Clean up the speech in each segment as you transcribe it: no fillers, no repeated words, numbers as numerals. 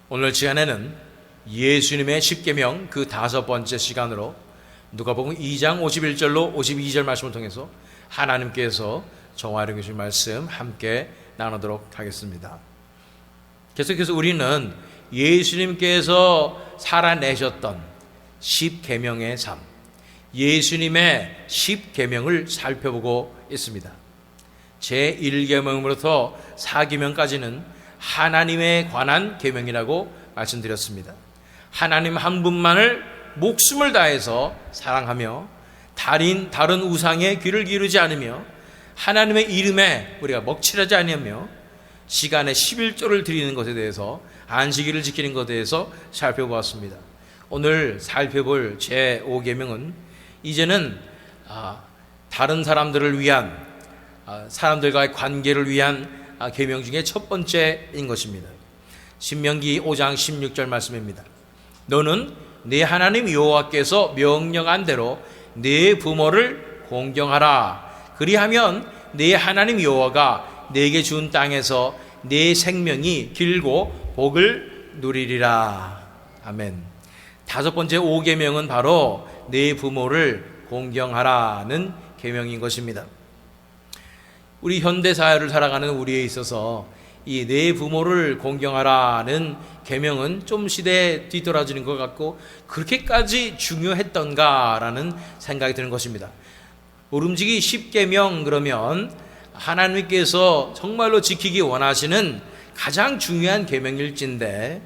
오늘 시간에는 예수님의 십계명 그 5번째 시간으로 누가복음 2장 51절로 52절 말씀을 통해서 하나님께서 정화해 주신 말씀 함께 나누도록 하겠습니다. 계속해서 우리는 예수님께서 살아내셨던 십계명의 삶, 예수님의 십계명을 살펴보고 있습니다. 제1계명으로부터 4계명까지는 하나님에 관한 계명이라고 말씀드렸습니다. 하나님 한 분만을 목숨을 다해서 사랑하며 다른 우상에 귀를 기울이지 않으며 하나님의 이름에 우리가 먹칠하지 않으며 시간에 11조를 드리는 것에 대해서 안식일을 지키는 것에 대해서 살펴보았습니다. 오늘 살펴볼 제5계명은 이제는 다른 사람들을 위한 사람들과의 관계를 위한 계명 중에 첫 번째인 것입니다. 신명기 5장 16절 말씀입니다. 너는 네 하나님 여호와께서 명령한 대로 네 부모를 공경하라. 그리하면 네 하나님 여호와가 네게 준 땅에서 네 생명이 길고 복을 누리리라. 아멘. 5번째 5계명은 바로 네 부모를 공경하라는 계명인 것입니다. 우리 현대 사회를 살아가는 우리에 있어서 이 네 부모를 공경하라는 계명은 좀 시대에 뒤떨어지는 것 같고 그렇게까지 중요했던가라는 생각이 드는 것입니다. 모름지기 10계명 그러면 하나님께서 정말로 지키기 원하시는 가장 중요한 계명일진데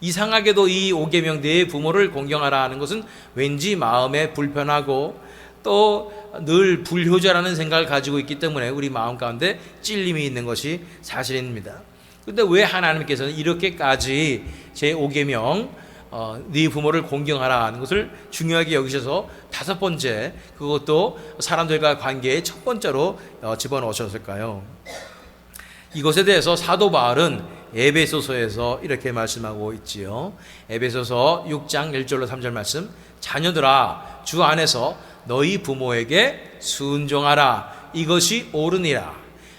이상하게도 이 5계명 네 부모를 공경하라 하는 것은 왠지 마음에 불편하고 또 늘 불효자라는 생각을 가지고 있기 때문에 우리 마음 가운데 찔림이 있는 것이 사실입니다. 그런데 왜 하나님께서는 이렇게까지 제5계명 네 부모를 공경하라 하는 것을 중요하게 여기셔서 5번째 그것도 사람들과 관계의 첫 번째로 집어넣으셨을까요? 이것에 대해서 사도 바울은 에베소서에서 이렇게 말씀하고 있지요. 에베소서 6장 1절로 3절 말씀. 자녀들아 주 안에서 너희 부모에게 순종하라. 이것이 옳으니라.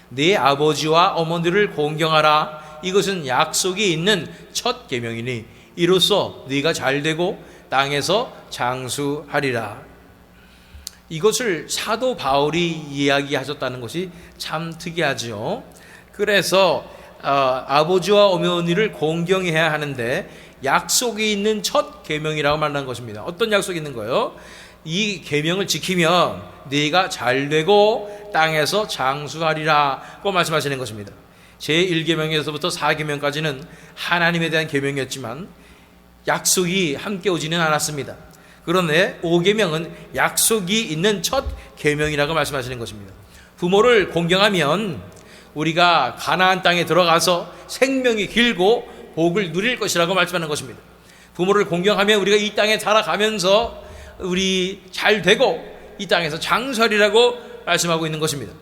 네 아버지와 어머니를 공경하라. 이것은 약속이 있는 첫 계명이니 이로써 네가 잘되고 땅에서 장수하리라. 이것을 사도 바울이 이야기하셨다는 것이 참 특이하죠. 그래서 아버지와 어머니를 공경해야 하는데 약속이 있는 첫 계명이라고 말하는 것입니다. 어떤 약속이 있는 거예요? 이 계명을 지키면 네가 잘되고 땅에서 장수하리라고 말씀하시는 것입니다. 제1계명에서부터 4계명까지는 하나님에 대한 계명이었지만 약속이 함께 오지는 않았습니다. 그런데 5계명은 약속이 있는 첫 계명이라고 말씀하시는 것입니다. 부모를 공경하면 우리가 가나안 땅에 들어가서 생명이 길고 복을 누릴 것이라고 말씀하는 것입니다. 부모를 공경하면 우리가 이 땅에 살아가면서 우리 잘 되고 이 땅에서 장수하리라고 말씀하고 있는 것입니다.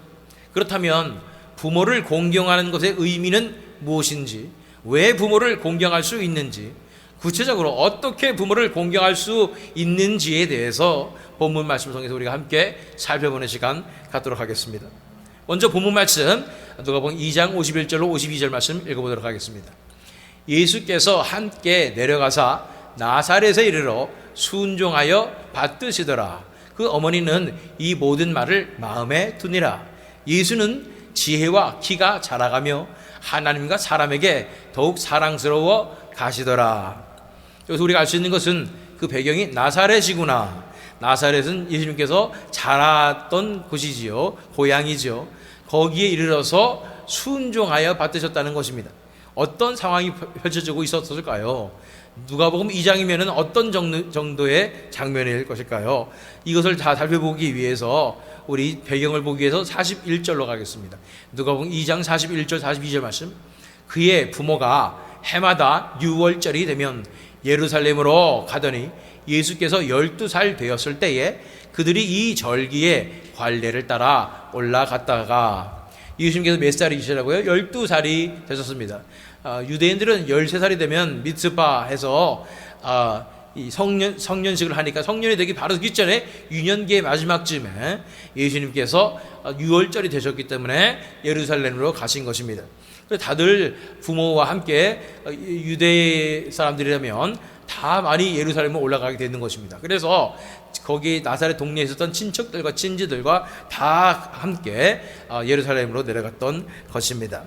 그렇다면 부모를 공경하는 것의 의미는 무엇인지, 왜 부모를 공경할 수 있는지, 구체적으로 어떻게 부모를 공경할 수 있는지에 대해서 본문 말씀을 통해서 우리가 함께 살펴보는 시간 갖도록 하겠습니다. 먼저 본문 말씀 누가복음 2장 51절로 52절 말씀 읽어보도록 하겠습니다. 예수께서 함께 내려가사 나사렛에 이르러 순종하여 받드시더라. 그 어머니는 이 모든 말을 마음에 두니라. 예수는 지혜와 키가 자라가며 하나님과 사람에게 더욱 사랑스러워 가시더라. 여기서 우리가 알 수 있는 것은 그 배경이 나사렛이구나. 나사렛은 예수님께서 자랐던 곳이지요. 고향이지요. 거기에 이르러서 순종하여 받드셨다는 것입니다. 어떤 상황이 펼쳐지고 있었을까요? 누가복음 2장이면 어떤 정도의 장면일 것일까요? 이것을 다 살펴보기 위해서 우리 배경을 보기 위해서 41절로 가겠습니다. 누가복음 2장 41절 42절 말씀. 그의 부모가 해마다 6월절이 되면 예루살렘으로 가더니 예수께서 12살 되었을 때에 그들이 이 절기에 관례를 따라 올라갔다가 예수님께서 몇 살이시라고요? 12살이 되셨습니다. 유대인들은 13살이 되면 미tz바 해서 이 성년식을 하니까 성년이 되기 바로 직전에 유년기의 마지막쯤에 예수님께서 유월절이 되셨기 때문에 예루살렘으로 가신 것입니다. 다들 부모와 함께 유대 사람들이라면 다 많이 예루살렘에 올라가게 되는 것입니다. 그래서 거기 나사렛 동네에 있었던 친척들과 친지들과 다 함께 예루살렘으로 내려갔던 것입니다.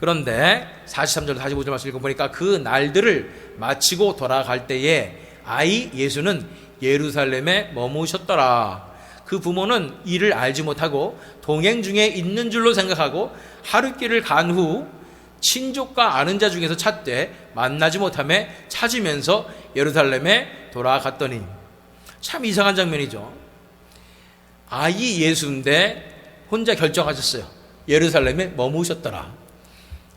그런데 43절 45절 말씀 읽어보니까 그 날들을 마치고 돌아갈 때에 아이 예수는 예루살렘에 머무셨더라. 그 부모는 이를 알지 못하고 동행 중에 있는 줄로 생각하고 하룻길을 간 후 친족과 아는 자 중에서 찾되 만나지 못하며 찾으면서 예루살렘에 돌아갔더니, 참 이상한 장면이죠. 아이 예수인데 혼자 결정하셨어요. 예루살렘에 머무셨더라.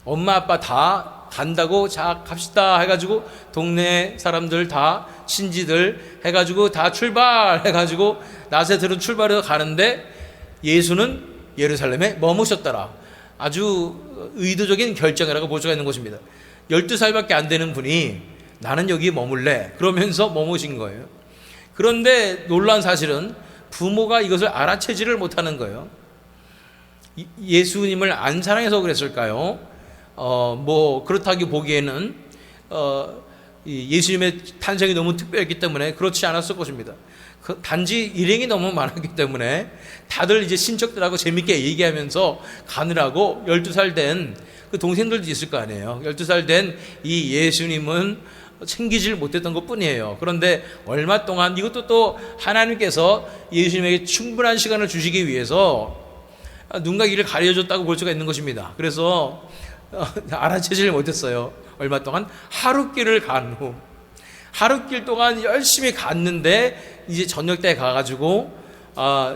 엄마 아빠 다 간다고 자 갑시다 해가지고 동네 사람들 다 친지들 해가지고 다 출발해가지고 나사렛으로 출발해서 가는데 예수는 예루살렘에 머무셨더라. 아주 의도적인 결정이라고 볼 수가 있는 것입니다. 12살밖에 안 되는 분이 나는 여기 머물래 그러면서 머무신 거예요. 그런데 놀라운 사실은 부모가 이것을 알아채지를 못하는 거예요. 예수님을 안 사랑해서 그랬을까요? 그렇다기 보기에는 예수님의 탄생이 너무 특별했기 때문에 그렇지 않았을 것입니다. 단지 일행이 너무 많았기 때문에 다들 이제 친척들하고 재밌게 얘기하면서 가느라고 12살 된 그 동생들도 있을 거 아니에요. 12살 된 이 예수님은 챙기질 못했던 것 뿐이에요. 그런데 얼마 동안 이것도 또 하나님께서 예수님에게 충분한 시간을 주시기 위해서 눈과 귀를 가려줬다고 볼 수가 있는 것입니다. 그래서 알아채지를 못했어요. 얼마 동안 하룻길을 간 후 하룻길 동안 열심히 갔는데 이제 저녁 때 가가지고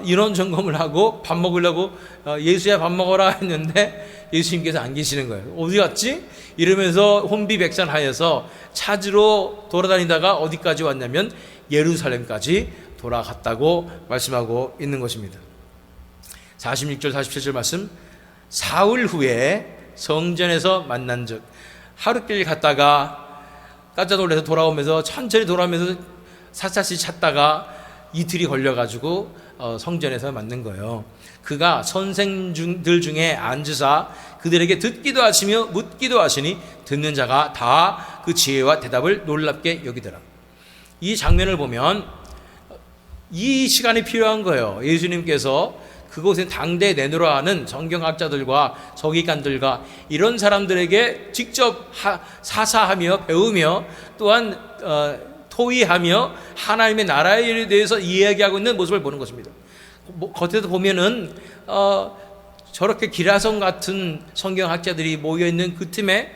인원 점검을 하고 밥 먹으려고 예수야 밥 먹어라 했는데 예수님께서 안 계시는 거예요. 어디 갔지? 이러면서 혼비백산하여서 찾으러 돌아다니다가 어디까지 왔냐면 예루살렘까지 돌아갔다고 말씀하고 있는 것입니다. 46절 47절 말씀, 사흘 후에 성전에서 만난 즉, 하룻길 갔다가 깜짝 놀라서 돌아오면서 천천히 돌아오면서 샅샅이 찾다가 이틀이 걸려가지고 성전에서 만난 거예요. 그가 선생들 중에 앉으사 그들에게 듣기도 하시며 묻기도 하시니 듣는 자가 다 그 지혜와 대답을 놀랍게 여기더라. 이 장면을 보면 이 시간이 필요한 거예요. 예수님께서 그곳에 당대에 내놓으라 하는 성경학자들과 서기관들과 이런 사람들에게 직접 사사하며 배우며 또한 토의하며 하나님의 나라에 대해서 이야기하고 있는 모습을 보는 것입니다. 겉에서 보면은 저렇게 기라성 같은 성경학자들이 모여있는 그 틈에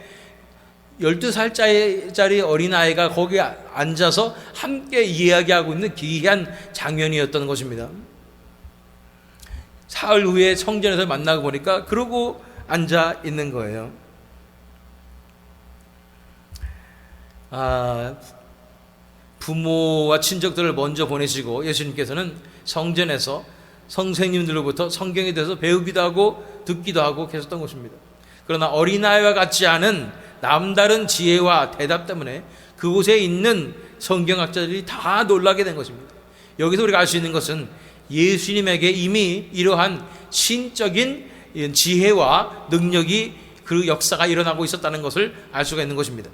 12살짜리 어린아이가 거기에 앉아서 함께 이야기하고 있는 기이한 장면이었던 것입니다. 사흘 후에 성전에서 만나고 보니까 그러고 앉아 있는 거예요. 부모와 친척들을 먼저 보내시고 예수님께서는 성전에서 선생님들로부터 성경에 대해서 배우기도 하고 듣기도 하고 계셨던 것입니다. 그러나 어린아이와 같지 않은 남다른 지혜와 대답 때문에 그곳에 있는 성경학자들이 다 놀라게 된 것입니다. 여기서 우리가 알 수 있는 것은 예수님에게 이미 이러한 신적인 지혜와 능력이 그 역사가 일어나고 있었다는 것을 알 수가 있는 것입니다.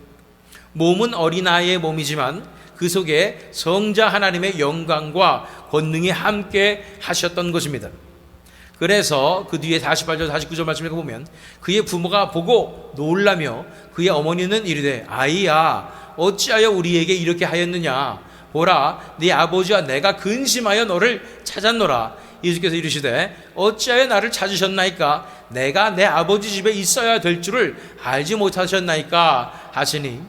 몸은 어린아이의 몸이지만 그 속에 성자 하나님의 영광과 권능이 함께 하셨던 것입니다. 그래서 그 뒤에 48절 49절 말씀을 보면 그의 부모가 보고 놀라며 그의 어머니는 이르되 아이야 어찌하여 우리에게 이렇게 하였느냐 보라 네 아버지와 내가 근심하여 너를 찾았노라. 예수께서 이르시되 어찌하여 나를 찾으셨나이까 내가 내 아버지 집에 있어야 될 줄을 알지 못하셨나이까 하시니,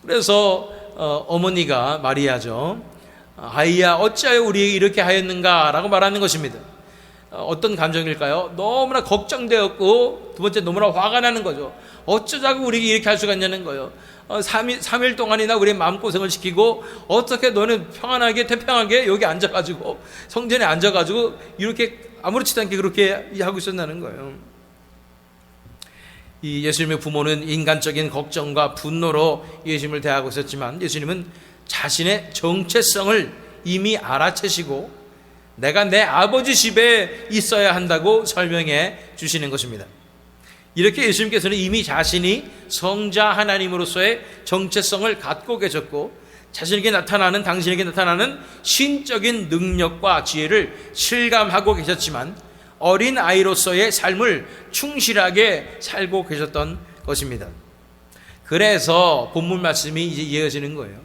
그래서 어머니가 마리아죠. 아이야 어찌하여 우리에게 이렇게 하였는가 라고 말하는 것입니다. 어떤 감정일까요? 너무나 걱정되었고 두 번째 너무나 화가 나는 거죠. 어쩌자고 우리에게 이렇게 할 수가 있냐는 거예요. 3일 동안이나 우리의 마음고생을 시키고 어떻게 너는 평안하게 태평하게 여기 앉아가지고 성전에 앉아가지고 이렇게 아무렇지도 않게 그렇게 하고 있었다는 거예요. 이 예수님의 부모는 인간적인 걱정과 분노로 예수님을 대하고 있었지만 예수님은 자신의 정체성을 이미 알아채시고 내가 내 아버지 집에 있어야 한다고 설명해 주시는 것입니다. 이렇게 예수님께서는 이미 자신이 성자 하나님으로서의 정체성을 갖고 계셨고 자신에게 나타나는 당신에게 나타나는 신적인 능력과 지혜를 실감하고 계셨지만 어린 아이로서의 삶을 충실하게 살고 계셨던 것입니다. 그래서 본문 말씀이 이제 이어지는 거예요.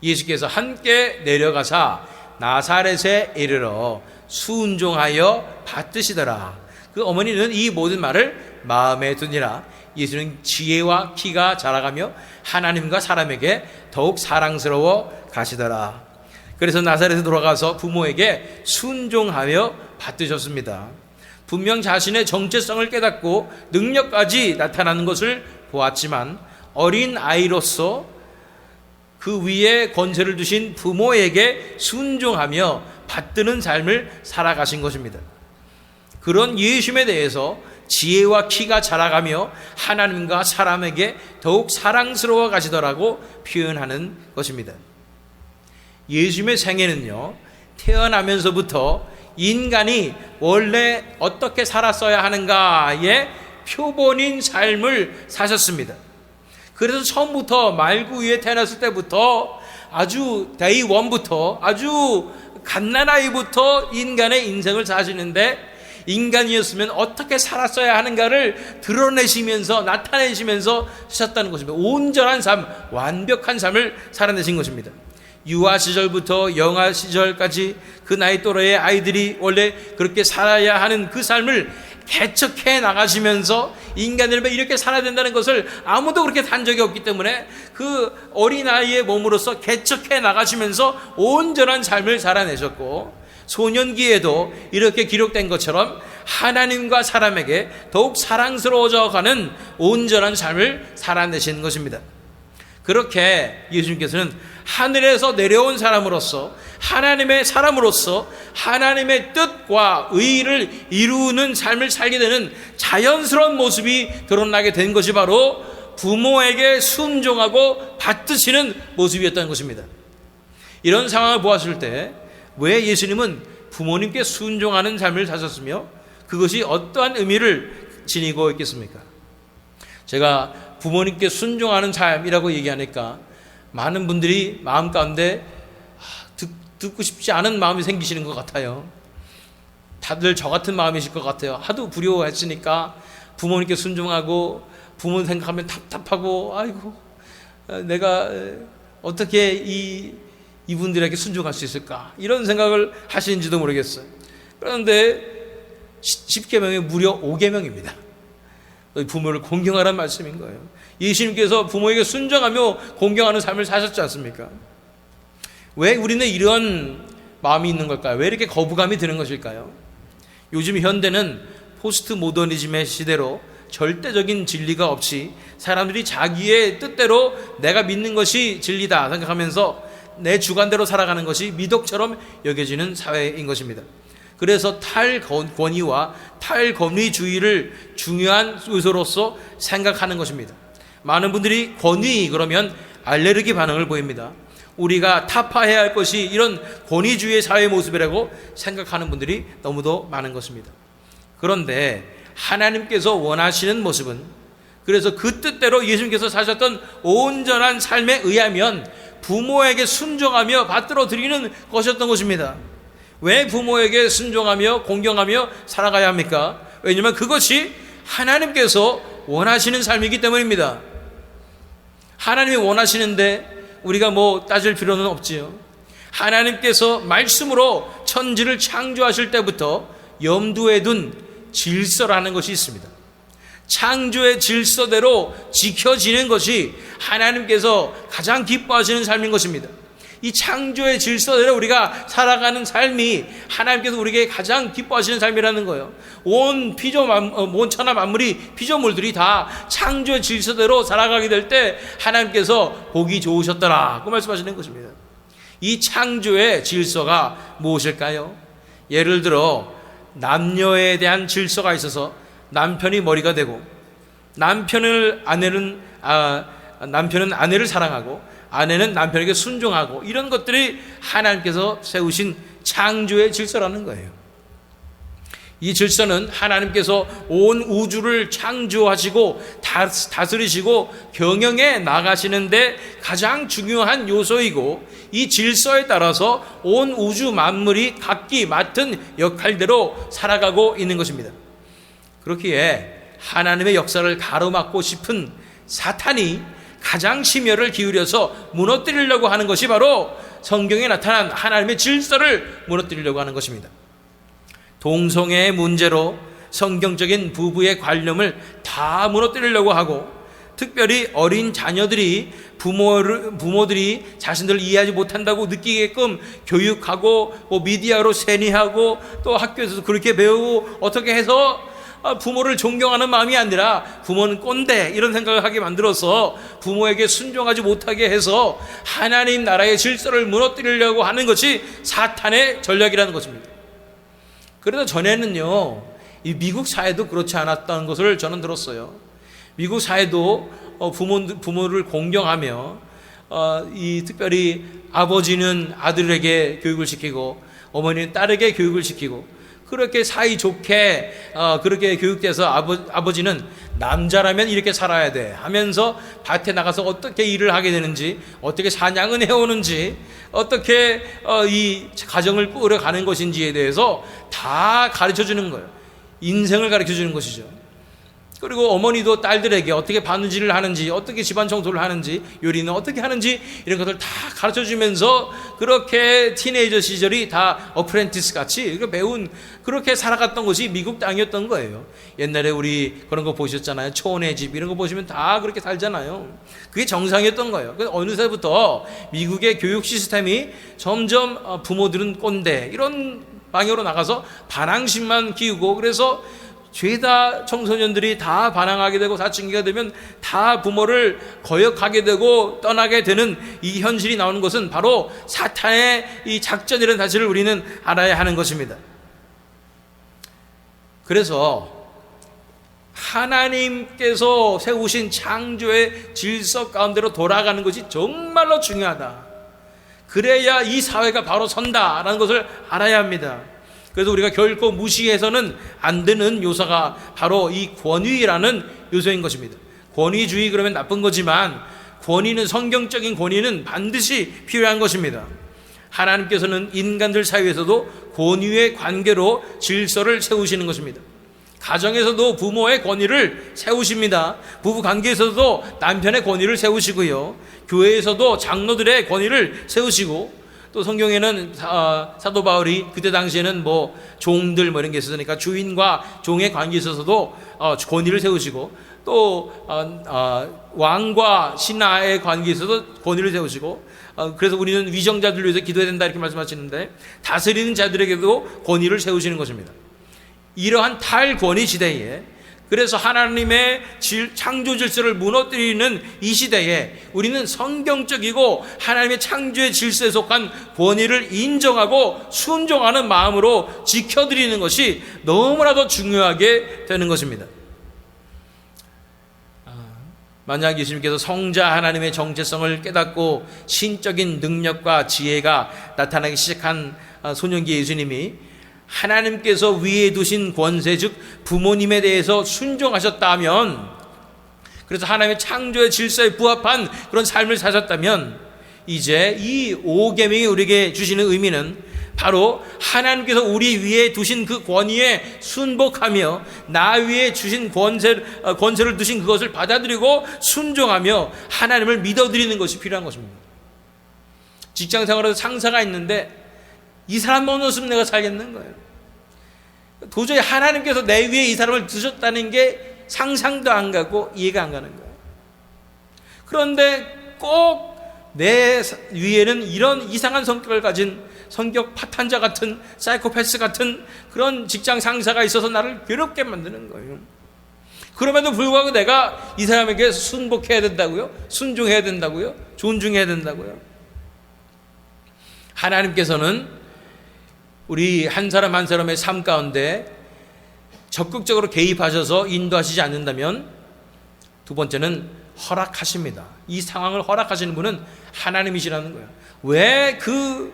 예수께서 함께 내려가사 나사렛에 이르러 순종하여 받드시더라. 그 어머니는 이 모든 말을 마음에 두니라. 예수는 지혜와 키가 자라가며 하나님과 사람에게 더욱 사랑스러워 가시더라. 그래서 나사렛에 돌아가서 부모에게 순종하여 받드셨습니다. 분명 자신의 정체성을 깨닫고 능력까지 나타나는 것을 보았지만 어린 아이로서 그 위에 권세를 두신 부모에게 순종하며 받드는 삶을 살아가신 것입니다. 그런 예수님에 대해서 지혜와 키가 자라가며 하나님과 사람에게 더욱 사랑스러워 가시더라고 표현하는 것입니다. 예수님의 생애는요, 태어나면서부터 인간이 원래 어떻게 살았어야 하는가의 표본인 삶을 사셨습니다. 그래서 처음부터 말구 위에 태어났을 때부터 아주 데이 원부터 아주 갓난아이부터 인간의 인생을 사시는데 인간이었으면 어떻게 살았어야 하는가를 드러내시면서 나타내시면서 사셨다는 것입니다. 온전한 삶, 완벽한 삶을 살아내신 것입니다. 유아 시절부터 영아 시절까지 그 나이 또래의 아이들이 원래 그렇게 살아야 하는 그 삶을 개척해 나가시면서 인간이라면 이렇게 살아야 된다는 것을 아무도 그렇게 한 적이 없기 때문에 그 어린아이의 몸으로서 개척해 나가시면서 온전한 삶을 살아내셨고 소년기에도 이렇게 기록된 것처럼 하나님과 사람에게 더욱 사랑스러워져 가는 온전한 삶을 살아내신 것입니다. 그렇게 예수님께서는 하늘에서 내려온 사람으로서 하나님의 사람으로서 하나님의 뜻과 의를 이루는 삶을 살게 되는 자연스러운 모습이 드러나게 된 것이 바로 부모에게 순종하고 받드시는 모습이었다는 것입니다. 이런 상황을 보았을 때 왜 예수님은 부모님께 순종하는 삶을 사셨으며 그것이 어떠한 의미를 지니고 있겠습니까? 제가 부모님께 순종하는 삶이라고 얘기하니까 많은 분들이 마음 가운데 듣고 싶지 않은 마음이 생기시는 것 같아요. 다들 저 같은 마음이실 것 같아요. 하도 두려워했으니까 부모님께 순종하고 부모 생각하면 답답하고 아이고 내가 어떻게 이분들에게 순종할 수 있을까 이런 생각을 하시는지도 모르겠어요. 그런데 10계명이 무려 5계명입니다. 부모를 공경하라는 말씀인 거예요. 예수님께서 부모에게 순종하며 공경하는 삶을 사셨지 않습니까? 왜 우리는 이런 마음이 있는 걸까요? 왜 이렇게 거부감이 드는 것일까요? 요즘 현대는 포스트 모더니즘의 시대로 절대적인 진리가 없이 사람들이 자기의 뜻대로 내가 믿는 것이 진리다 생각하면서 내 주관대로 살아가는 것이 미덕처럼 여겨지는 사회인 것입니다. 그래서 탈권위와 탈권위주의를 중요한 요소로서 생각하는 것입니다. 많은 분들이 권위 그러면 알레르기 반응을 보입니다. 우리가 타파해야 할 것이 이런 권위주의의 사회 모습이라고 생각하는 분들이 너무도 많은 것입니다. 그런데 하나님께서 원하시는 모습은 그래서 그 뜻대로 예수님께서 사셨던 온전한 삶에 의하면 부모에게 순종하며 받들어 드리는 것이었던 것입니다. 왜 부모에게 순종하며 공경하며 살아가야 합니까? 왜냐하면 그것이 하나님께서 원하시는 삶이기 때문입니다. 하나님이 원하시는데 우리가 따질 필요는 없지요. 하나님께서 말씀으로 천지를 창조하실 때부터 염두에 둔 질서라는 것이 있습니다. 창조의 질서대로 지켜지는 것이 하나님께서 가장 기뻐하시는 삶인 것입니다. 이 창조의 질서대로 우리가 살아가는 삶이 하나님께서 우리에게 가장 기뻐하시는 삶이라는 거예요. 온 천하 만물이 피조물들이 다 창조의 질서대로 살아가게 될 때 하나님께서 보기 좋으셨더라고 말씀하시는 것입니다. 이 창조의 질서가 무엇일까요? 예를 들어 남녀에 대한 질서가 있어서 남편이 머리가 되고 남편은 아내를 사랑하고 아내는 남편에게 순종하고, 이런 것들이 하나님께서 세우신 창조의 질서라는 거예요. 이 질서는 하나님께서 온 우주를 창조하시고 다스리시고 경영해 나가시는데 가장 중요한 요소이고, 이 질서에 따라서 온 우주 만물이 각기 맡은 역할대로 살아가고 있는 것입니다. 그렇기에 하나님의 역사를 가로막고 싶은 사탄이 가장 심혈을 기울여서 무너뜨리려고 하는 것이 바로 성경에 나타난 하나님의 질서를 무너뜨리려고 하는 것입니다. 동성애의 문제로 성경적인 부부의 관념을 다 무너뜨리려고 하고, 특별히 어린 자녀들이 부모들이 자신들을 이해하지 못한다고 느끼게끔 교육하고, 미디어로 세뇌하고, 또 학교에서도 그렇게 배우고, 어떻게 해서 부모를 존경하는 마음이 아니라 부모는 꼰대 이런 생각을 하게 만들어서 부모에게 순종하지 못하게 해서 하나님 나라의 질서를 무너뜨리려고 하는 것이 사탄의 전략이라는 것입니다. 그래서 전에는요, 이 미국 사회도 그렇지 않았다는 것을 저는 들었어요. 미국 사회도 부모를 공경하며, 특별히 아버지는 아들에게 교육을 시키고 어머니는 딸에게 교육을 시키고, 그렇게 사이좋게 그렇게 교육돼서 아버지는 남자라면 이렇게 살아야 돼 하면서 밭에 나가서 어떻게 일을 하게 되는지, 어떻게 사냥을 해오는지, 어떻게 이 가정을 꾸려가는 것인지에 대해서 다 가르쳐주는 거예요. 인생을 가르쳐주는 것이죠. 그리고 어머니도 딸들에게 어떻게 바느질을 하는지, 어떻게 집안 청소를 하는지, 요리는 어떻게 하는지, 이런 것을 다 가르쳐주면서 그렇게 티네이저 시절이 다 어프렌티스 같이 배운, 그렇게 살아갔던 것이 미국 땅이었던 거예요. 옛날에 우리 그런 거 보셨잖아요. 초원의 집 이런 거 보시면 다 그렇게 살잖아요. 그게 정상이었던 거예요. 그래서 어느새부터 미국의 교육 시스템이 점점 부모들은 꼰대 이런 방향으로 나가서 반항심만 키우고, 그래서 죄다 청소년들이 다 반항하게 되고 사춘기가 되면 다 부모를 거역하게 되고 떠나게 되는 이 현실이 나오는 것은 바로 사탄의 이 작전이라는 사실을 우리는 알아야 하는 것입니다. 그래서 하나님께서 세우신 창조의 질서 가운데로 돌아가는 것이 정말로 중요하다. 그래야 이 사회가 바로 선다라는 것을 알아야 합니다. 그래서 우리가 결코 무시해서는 안 되는 요소가 바로 이 권위라는 요소인 것입니다. 권위주의 그러면 나쁜 거지만, 권위는, 성경적인 권위는 반드시 필요한 것입니다. 하나님께서는 인간들 사이에서도 권위의 관계로 질서를 세우시는 것입니다. 가정에서도 부모의 권위를 세우십니다. 부부 관계에서도 남편의 권위를 세우시고요, 교회에서도 장로들의 권위를 세우시고, 또 성경에는 사도 바울이 그때 당시에는 종들 이런 게 있었으니까 주인과 종의 관계에 있어서도 권위를 세우시고, 또 왕과 신하의 관계에 있어서 권위를 세우시고, 그래서 우리는 위정자들을 위해서 기도해야 된다 이렇게 말씀하시는데, 다스리는 자들에게도 권위를 세우시는 것입니다. 이러한 탈권위 시대에, 그래서 하나님의 창조 질서를 무너뜨리는 이 시대에 우리는 성경적이고 하나님의 창조의 질서에 속한 권위를 인정하고 순종하는 마음으로 지켜드리는 것이 너무나도 중요하게 되는 것입니다. 만약 예수님께서 성자 하나님의 정체성을 깨닫고 신적인 능력과 지혜가 나타나기 시작한 소년기 예수님이 하나님께서 위에 두신 권세, 즉 부모님에 대해서 순종하셨다면, 그래서 하나님의 창조의 질서에 부합한 그런 삶을 사셨다면, 이제 이 5계명이 우리에게 주시는 의미는 바로 하나님께서 우리 위에 두신 그 권위에 순복하며 나 위에 주신 권세를 두신 그것을 받아들이고 순종하며 하나님을 믿어드리는 것이 필요한 것입니다. 직장생활에서 상사가 있는데 이 사람만 없으면 내가 살겠는 거예요. 도저히 하나님께서 내 위에 이 사람을 두셨다는 게 상상도 안 가고 이해가 안 가는 거예요. 그런데 꼭 내 위에는 이런 이상한 성격을 가진 성격 파탄자 같은 사이코패스 같은 그런 직장 상사가 있어서 나를 괴롭게 만드는 거예요. 그럼에도 불구하고 내가 이 사람에게 순복해야 된다고요? 순종해야 된다고요? 존중해야 된다고요? 하나님께서는 우리 한 사람 한 사람의 삶 가운데 적극적으로 개입하셔서 인도하시지 않는다면 두 번째는 허락하십니다. 이 상황을 허락하시는 분은 하나님이시라는 거예요. 왜 그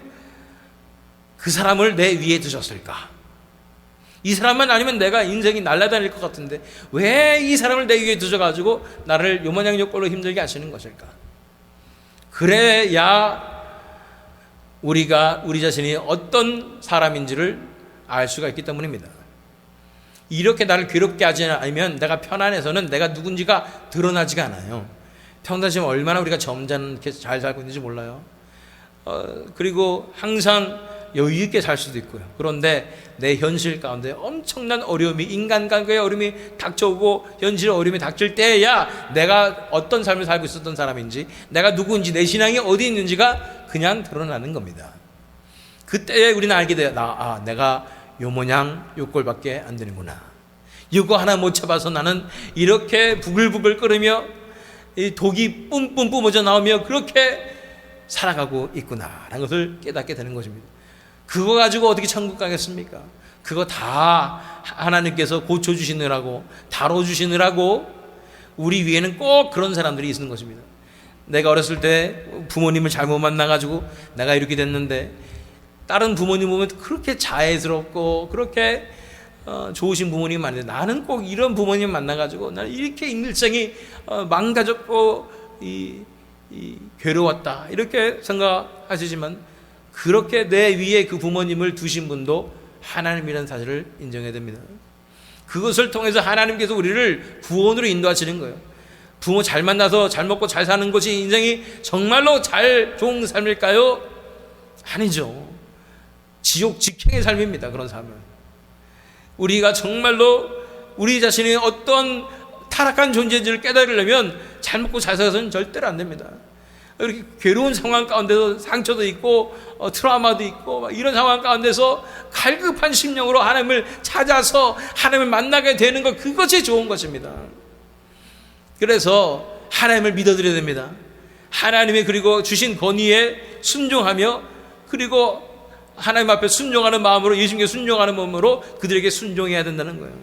사람을 내 위에 두셨을까? 이 사람만 아니면 내가 인생이 날아다닐 것 같은데 왜 이 사람을 내 위에 두셔가지고 나를 요모양 요꼴로 힘들게 하시는 것일까? 그래야 우리가 우리 자신이 어떤 사람인지를 알 수가 있기 때문입니다. 이렇게 나를 괴롭게 하지 않으면 내가 편안해서는 내가 누군지가 드러나지가 않아요. 평상시에 얼마나 우리가 점잖게 잘 살고 있는지 몰라요. 그리고 항상 여유 있게 살 수도 있고요. 그런데 내 현실 가운데 엄청난 어려움이, 인간관계의 어려움이 닥쳐오고 현실의 어려움이 닥칠 때야 내가 어떤 삶을 살고 있었던 사람인지, 내가 누구인지, 내 신앙이 어디 있는지가 그냥 드러나는 겁니다. 그때에 우리는 알게 돼요. 내가 요 모양 요 꼴밖에 안 되는구나. 이거 하나 못 잡아서 나는 이렇게 부글부글 끓으며 이 독이 뿜뿜 뿜어져 나오며 그렇게 살아가고 있구나라는 것을 깨닫게 되는 것입니다. 그거 가지고 어떻게 천국 가겠습니까? 그거 다 하나님께서 고쳐주시느라고, 다뤄주시느라고 우리 위에는 꼭 그런 사람들이 있는 것입니다. 내가 어렸을 때 부모님을 잘못 만나가지고 내가 이렇게 됐는데, 다른 부모님 보면 그렇게 자애스럽고 그렇게 좋으신 부모님 많은데 나는 꼭 이런 부모님 만나가지고 나는 이렇게 일생이 망가졌고 괴로웠다 이렇게 생각하시지만, 그렇게 내 위에 그 부모님을 두신 분도 하나님이라는 사실을 인정해야 됩니다. 그것을 통해서 하나님께서 우리를 구원으로 인도하시는 거예요. 부모 잘 만나서 잘 먹고 잘 사는 것이 인생이 정말로 좋은 삶일까요? 아니죠. 지옥 직행의 삶입니다. 그런 삶은. 우리가 정말로 우리 자신이 어떤 타락한 존재인지를 깨달으려면 잘 먹고 잘 살아서는 절대로 안 됩니다. 이렇게 괴로운 상황 가운데서 상처도 있고 트라우마도 있고 이런 상황 가운데서 갈급한 심령으로 하나님을 찾아서 하나님을 만나게 되는 것, 그것이 좋은 것입니다. 그래서 하나님을 믿어드려야 됩니다. 하나님의 그리고 주신 권위에 순종하며, 그리고 하나님 앞에 순종하는 마음으로, 예수님께 순종하는 마음으로 그들에게 순종해야 된다는 거예요.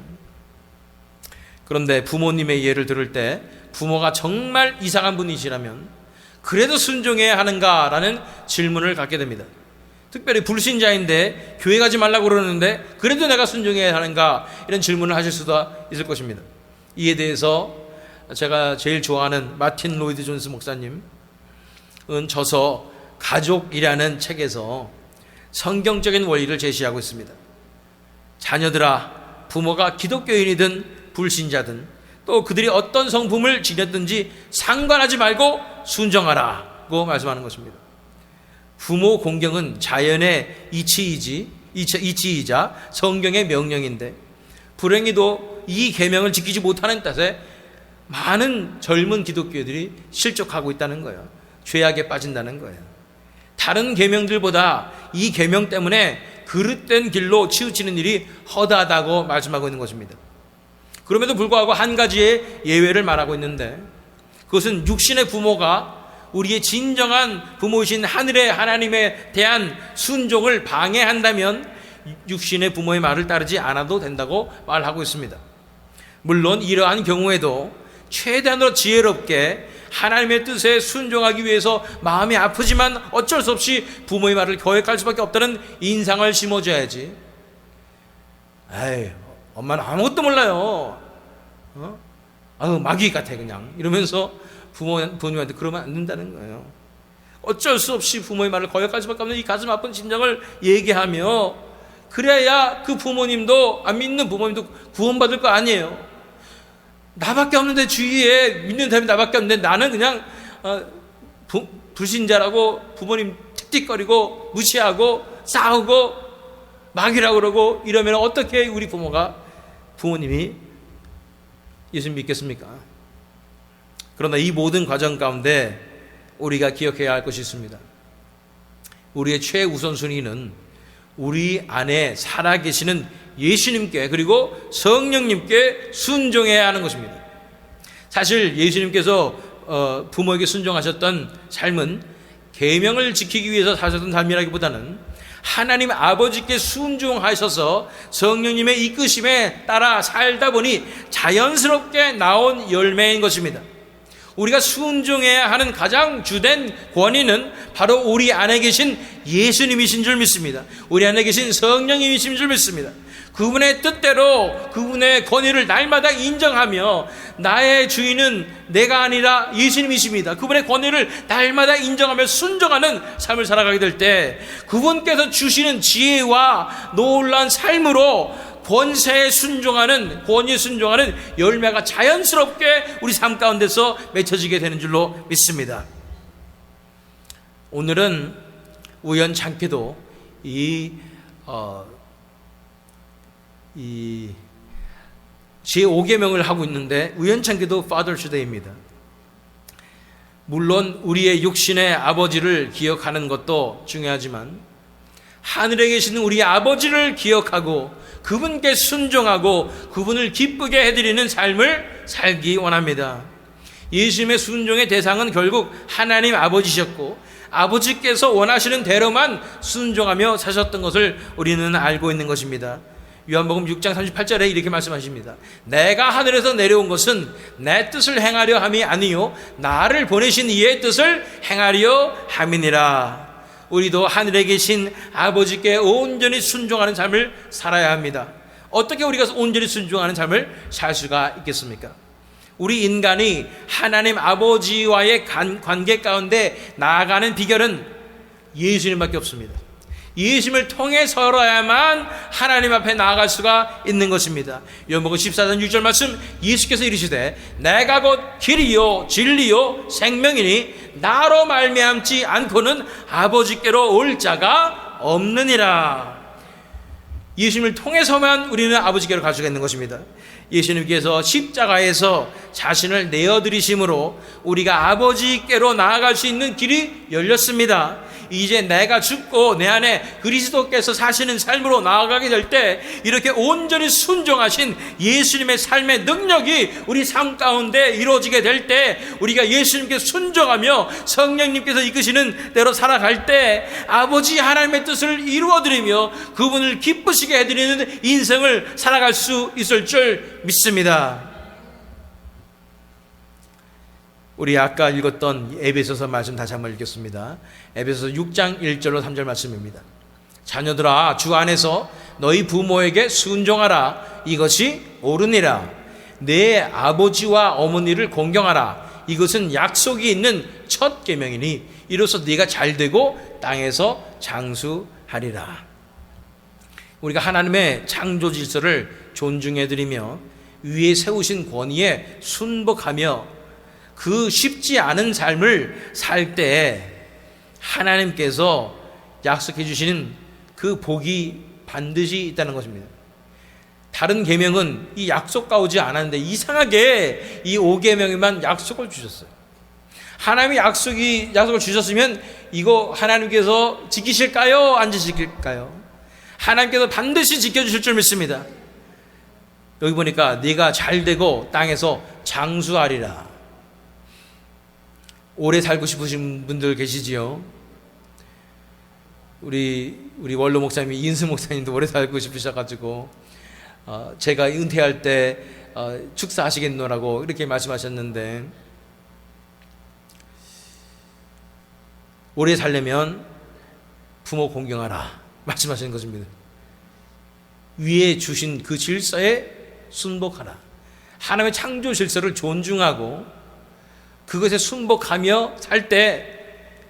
그런데 부모님의 예를 들을 때 부모가 정말 이상한 분이시라면 그래도 순종해야 하는가라는 질문을 갖게 됩니다. 특별히 불신자인데 교회 가지 말라고 그러는데 그래도 내가 순종해야 하는가, 이런 질문을 하실 수도 있을 것입니다. 이에 대해서 제가 제일 좋아하는 마틴 로이드 존스 목사님은 저서 가족이라는 책에서 성경적인 원리를 제시하고 있습니다. 자녀들아, 부모가 기독교인이든 불신자든 또 그들이 어떤 성품을 지녔든지 상관하지 말고 순종하라고 말씀하는 것입니다. 부모 공경은 자연의 이치이자 성경의 명령인데, 불행히도 이 계명을 지키지 못하는 탓에 많은 젊은 기독교들이 실족하고 있다는 거예요. 죄악에 빠진다는 거예요. 다른 계명들보다 이 계명 때문에 그릇된 길로 치우치는 일이 허다하다고 말씀하고 있는 것입니다. 그럼에도 불구하고 한 가지의 예외를 말하고 있는데, 그것은 육신의 부모가 우리의 진정한 부모이신 하늘의 하나님에 대한 순종을 방해한다면 육신의 부모의 말을 따르지 않아도 된다고 말하고 있습니다. 물론 이러한 경우에도 최대한으로 지혜롭게 하나님의 뜻에 순종하기 위해서 마음이 아프지만 어쩔 수 없이 부모의 말을 거역할 수밖에 없다는 인상을 심어줘야지. 에이, 엄마는 아무것도 몰라요. 마귀 같아 그냥 이러면서 부모님한테 그러면 안 된다는 거예요. 어쩔 수 없이 부모의 말을 거역할 수밖에 없는 이 가슴 아픈 심정을 얘기하며, 그래야 그 부모님도, 안 믿는 부모님도 구원받을 거 아니에요. 나밖에 없는데, 주위에 믿는 사람이 나밖에 없는데 나는 그냥 불신자라고 부모님 틱틱거리고 무시하고 싸우고 마귀라고 그러고 이러면 어떻게 우리 부모님이 예수 믿겠습니까? 그러나 이 모든 과정 가운데 우리가 기억해야 할 것이 있습니다. 우리의 최우선순위는 우리 안에 살아계시는 예수님께, 그리고 성령님께 순종해야 하는 것입니다. 사실 예수님께서 부모에게 순종하셨던 삶은 계명을 지키기 위해서 사셨던 삶이라기보다는 하나님 아버지께 순종하셔서 성령님의 이끄심에 따라 살다 보니 자연스럽게 나온 열매인 것입니다. 우리가 순종해야 하는 가장 주된 권위는 바로 우리 안에 계신 예수님이신 줄 믿습니다. 우리 안에 계신 성령님이신 줄 믿습니다. 그분의 뜻대로 그분의 권위를 날마다 인정하며 나의 주인은 내가 아니라 예수님이십니다. 그분의 권위를 날마다 인정하며 순종하는 삶을 살아가게 될 때 그분께서 주시는 지혜와 놀라운 삶으로 권위에 순종하는 열매가 자연스럽게 우리 삶 가운데서 맺혀지게 되는 줄로 믿습니다. 오늘은 우연찮게도 이 제5계명을 하고 있는데 우연찮게도 Father's Day입니다. 물론 우리의 육신의 아버지를 기억하는 것도 중요하지만 하늘에 계신 우리 아버지를 기억하고 그분께 순종하고 그분을 기쁘게 해드리는 삶을 살기 원합니다. 예수님의 순종의 대상은 결국 하나님 아버지셨고 아버지께서 원하시는 대로만 순종하며 사셨던 것을 우리는 알고 있는 것입니다. 요한복음 6장 38절에 이렇게 말씀하십니다. 내가 하늘에서 내려온 것은 내 뜻을 행하려 함이 아니요 나를 보내신 이의 뜻을 행하려 함이니라. 우리도 하늘에 계신 아버지께 온전히 순종하는 삶을 살아야 합니다. 어떻게 우리가 온전히 순종하는 삶을 살 수가 있겠습니까? 우리 인간이 하나님 아버지와의 관계 가운데 나아가는 비결은 예수님밖에 없습니다. 예수님을 통해서라야만 하나님 앞에 나아갈 수가 있는 것입니다. 요한복음 14장 6절 말씀, 예수께서 이르시되 내가 곧 길이요 진리요 생명이니 나로 말미암지 않고는 아버지께로 올 자가 없느니라. 예수님을 통해서만 우리는 아버지께로 갈 수가 있는 것입니다. 예수님께서 십자가에서 자신을 내어드리심으로 우리가 아버지께로 나아갈 수 있는 길이 열렸습니다. 이제 내가 죽고 내 안에 그리스도께서 사시는 삶으로 나아가게 될 때 이렇게 온전히 순종하신 예수님의 삶의 능력이 우리 삶 가운데 이루어지게 될 때 우리가 예수님께 순종하며 성령님께서 이끄시는 대로 살아갈 때 아버지 하나님의 뜻을 이루어드리며 그분을 기쁘시게 해드리는 인생을 살아갈 수 있을 줄 믿습니다. 우리 아까 읽었던 에베소서 말씀 다시 한번 읽겠습니다. 에베소서 6장 1절로 3절 말씀입니다. 자녀들아 주 안에서 너희 부모에게 순종하라. 이것이 옳으니라. 내 아버지와 어머니를 공경하라. 이것은 약속이 있는 첫 계명이니 이로써 네가 잘되고 땅에서 장수하리라. 우리가 하나님의 창조 질서를 존중해드리며 위에 세우신 권위에 순복하며 그 쉽지 않은 삶을 살 때 하나님께서 약속해 주시는 그 복이 반드시 있다는 것입니다. 다른 계명은 이 약속과 오지 않았는데 이상하게 이 5계명에만 약속을 주셨어요. 하나님이 약속을 주셨으면 이거 하나님께서 지키실까요? 안 지킬까요? 하나님께서 반드시 지켜주실 줄 믿습니다. 여기 보니까 네가 잘되고 땅에서 장수하리라. 오래 살고 싶으신 분들 계시지요? 우리 원로 목사님이 인수 목사님도 오래 살고 싶으셔가지고 제가 은퇴할 때 축사하시겠노라고 이렇게 말씀하셨는데 오래 살려면 부모 공경하라 말씀하시는 것입니다. 위에 주신 그 질서에 순복하라. 하나님의 창조 질서를 존중하고 그것에 순복하며 살 때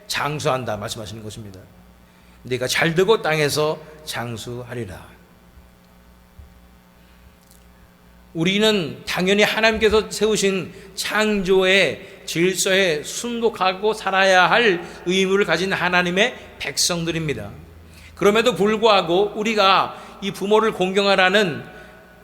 장수한다 말씀하시는 것입니다. 네가 잘되고 땅에서 장수하리라. 우리는 당연히 하나님께서 세우신 창조의 질서에 순복하고 살아야 할 의무를 가진 하나님의 백성들입니다. 그럼에도 불구하고 우리가 이 부모를 공경하라는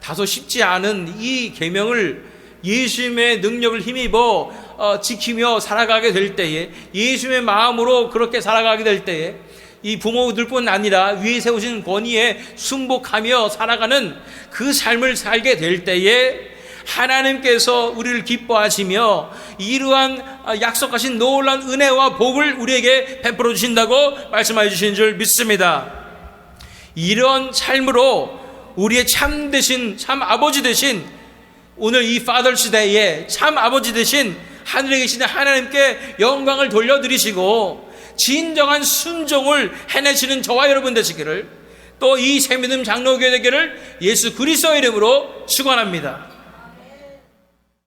다소 쉽지 않은 이 계명을 예수님의 능력을 힘입어 지키며 살아가게 될 때에 예수님의 마음으로 그렇게 살아가게 될 때에 이 부모들뿐 아니라 위에 세우신 권위에 순복하며 살아가는 그 삶을 살게 될 때에 하나님께서 우리를 기뻐하시며 이러한 약속하신 놀라운 은혜와 복을 우리에게 베풀어 주신다고 말씀해 주신 줄 믿습니다. 이런 삶으로 우리의 참 아버지 되신, 오늘 이 파더스 데이에 참 아버지 되신 하늘에 계신 하나님께 영광을 돌려드리시고 진정한 순종을 해내시는 저와 여러분 되시기를, 또 이 새믿음 장로교회 되기를 예수 그리스도의 이름으로 축원합니다.